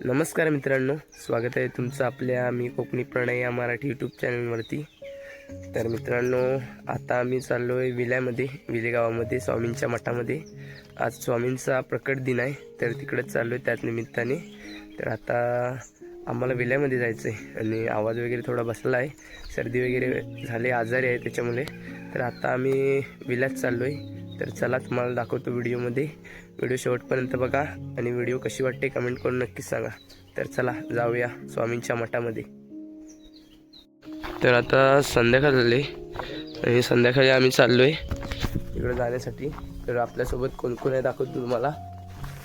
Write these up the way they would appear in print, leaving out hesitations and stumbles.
नमस्कार मित्रांनो, स्वागत आहे तुमचं आपल्या मी कोकणी प्रणय या मराठी यूट्यूब चॅनलवरती। तर मित्रांनो, आता आम्ही चाललो आहे विल्यामध्ये, विले गावामध्ये स्वामींच्या मठामध्ये। आज स्वामींचा प्रकट दिन आहे, तर तिकडेच चाललो आहे त्याच निमित्ताने। तर आता आम्हाला विल्यामध्ये जायचं आहे आणि आवाज वगैरे थोडा बसला आहे, सर्दी वगैरे झाली, आजारी आहे त्याच्यामुळे। तर आता आम्ही विल्यात चाललो आहे। तर चला तुम्हाला दाखवतो व्हिडिओमध्ये, व्हिडिओ शेवटपर्यंत बघा आणि व्हिडिओ कशी वाटते कमेंट करून नक्कीच सांगा। तर चला जाऊया स्वामींच्या मठामध्ये। तर आता संध्याकाळ झाली आणि संध्याकाळी आम्ही चाललो आहे इकडे जाण्यासाठी। तर आपल्यासोबत कोण कोण आहे दाखवतो तुम्हाला।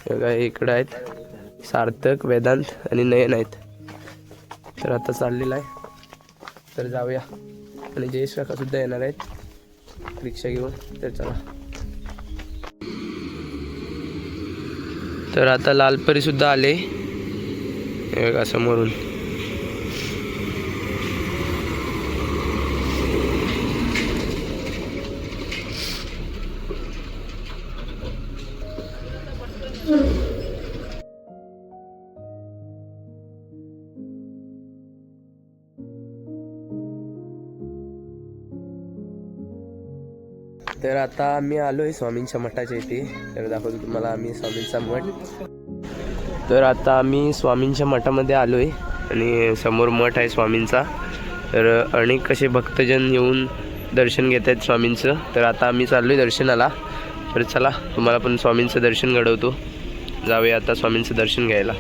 बघा इकडे आहेत सार्थक, वेदांत आणि नयन आहेत। तर आता चाललेला आहे, तर जाऊया। आणि जयेश काका सुद्धा येणार आहेत रिक्षा घेऊन। तर चला। तर आता लालपरी सुद्धा आले बघा समोरून। तर आता आम्ही आलो आहे स्वामींच्या मठाच्या इथे। तर दाखवतो तुम्हाला आम्ही स्वामींचा मठ। तर आता आम्ही स्वामींच्या मठामध्ये आलो आहे आणि समोर मठ आहे स्वामींचा। तर अनेक असे भक्तजन येऊन दर्शन घेत आहेत स्वामींचं। तर आता आम्ही चाललो आहे दर्शनाला। तर चला तुम्हाला पण स्वामींचं दर्शन घडवतो, जाऊया आता स्वामींचं दर्शन घ्यायला।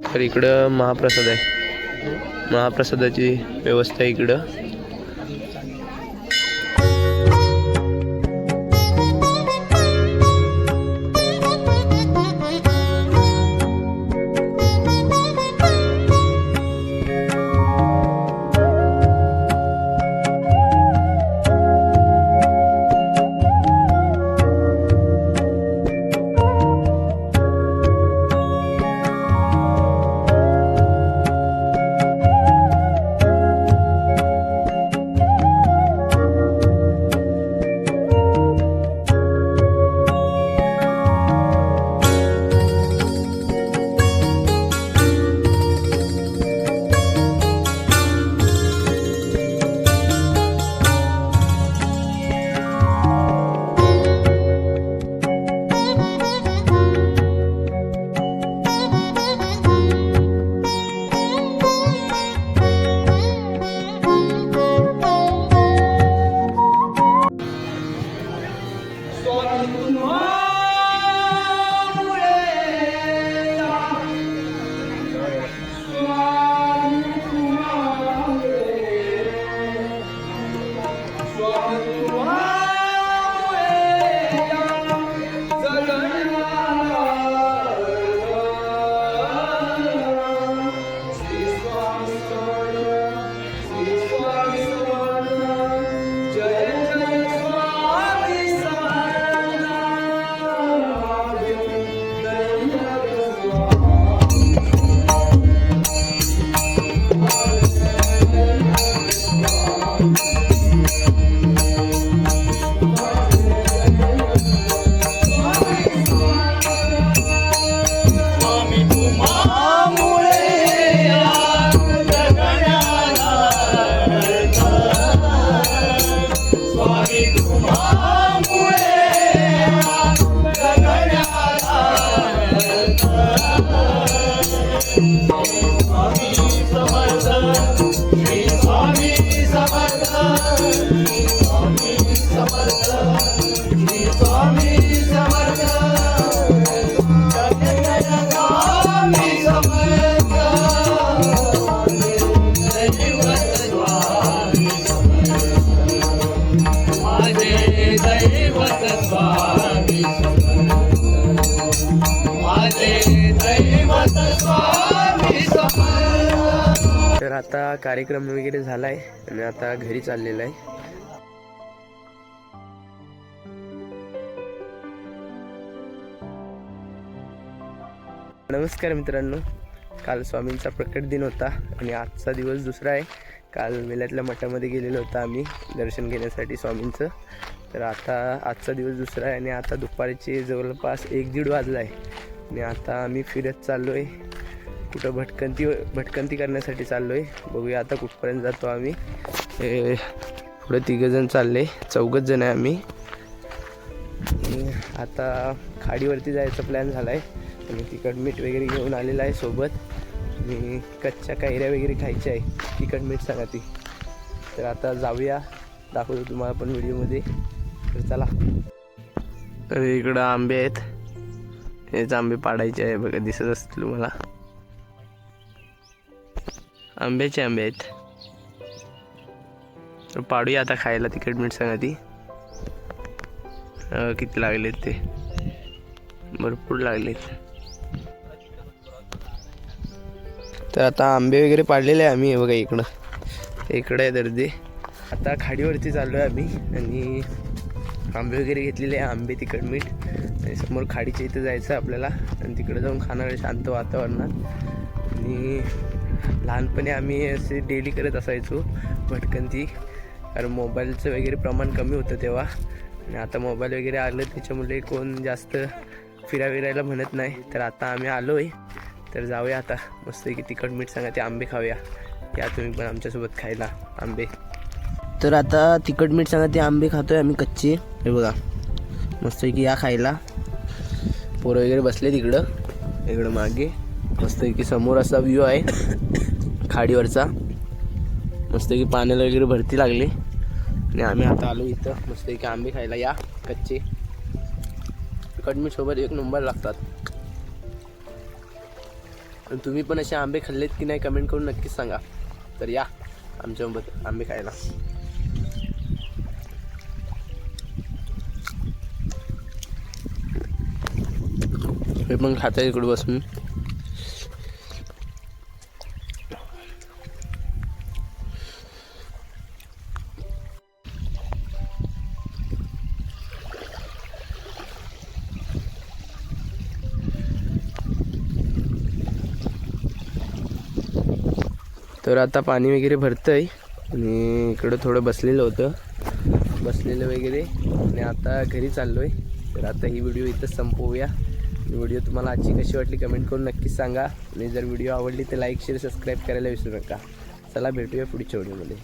तर इकडं महाप्रसाद आहे, महाप्रसादाची व्यवस्था आहे इकडं। तर आता कार्यक्रम वगैरे झालाय आणि आता घरी चाललेला आहे। नमस्कार मित्रांनो, काल स्वामींचा प्रकट दिन होता आणि आजचा दिवस दुसरा आहे। काल वेल्यातल्या मठामध्ये गेलेलो होतो आम्ही दर्शन घेण्यासाठी स्वामींचं. तर आता आजचा दिवस दुसरा आहे आणि आता दुपारचे जवळपास 1-1:30 वाजला आहे आणि आता आम्ही फिरत चाललो आहे. कुठं भटकंती करण्यासाठी चाललो आहे. बघूया आता कुठपर्यंत जातो आम्ही. पुढे 3 जण चालले, 4 जण आहे आम्ही. आता खाडीवरती जायचा प्लॅन झाला आहे आणि तिखट मीठ वगैरे घेऊन आलेलं आहे सोबत. आणि कच्च्या कैऱ्या वगैरे खायच्या आहे, तिखट मीठ सांगा ती. तर आता जाऊया, दाखवतो तुम्हाला पण व्हिडिओमध्ये. तर चला. तर इकडं आंबे आहेत, हेच आंबे पाडायचे आहे बघा, दिसत असतील तुम्हाला. आंबे आहेत. तर पाडूया आता खायला, तिखट मीठ सांगा ती. किती लागलेत ते, भरपूर लागलेत. तर आता आंबे वगैरे पाडलेले आहे आम्ही. हे बघा इकडं आहे दर्दी. आता खाडीवरती चाललो आहे आम्ही आणि आंबे वगैरे घेतलेले आहे, आंबे तिखट मीठ. आणि समोर खाडीच्या इथं जायचं आपल्याला आणि तिकडे जाऊन खाणार शांत वातावरणात. आणि लहानपणी आम्ही असे डेली करत असायचो भटकंती, कारण मोबाईलचं वगैरे प्रमाण कमी होतं तेव्हा. आणि आता मोबाईल वगैरे आलं त्याच्यामुळे कोण जास्त फिरायला म्हणत नाही. तर आता आम्ही आलो आहे, तर जाऊया आता मस्त की तिखट मीठ सांगा ते आंबे खाऊया. या तुम्ही पण आमच्यासोबत खायला आंबे. तर आता तिखट मीठ सांगा ते आंबे खातोय आम्ही कच्चे. हे बघा मस्त की या खायला. पोरं वगैरे बसले इकडं मागे. मस्त की समोर असा व्ह्यू आहे खाडीवरचा. मस्त की पाण्याला वगैरे भरती लागली आणि आम्ही आता आलो इथं मस्त की आंबे खायला. या कच्चे तिखट मीठ सोबत 1 नंबर लागतात. आणि तुम्ही पण असे आंबे खाल्लेत की नाही कमेंट करून नक्कीच सांगा. तर या आमच्यासोबत आंबे खायला. हे पण खाता इकडे बसून. तर आता पाणी वगैरे भरतंय आणि इकडं थोडं बसलेलं वगैरे आणि आता घरी चाललो आहे. तर आता ही व्हिडिओ इथंच संपवूया. व्हिडिओ तुम्हाला आजची कशी वाटली कमेंट करून नक्कीच सांगा. आणि जर व्हिडिओ आवडली तर लाईक शेअर सबस्क्राईब करायला विसरू नका. चला भेटूया पुढच्या व्हिडिओमध्ये.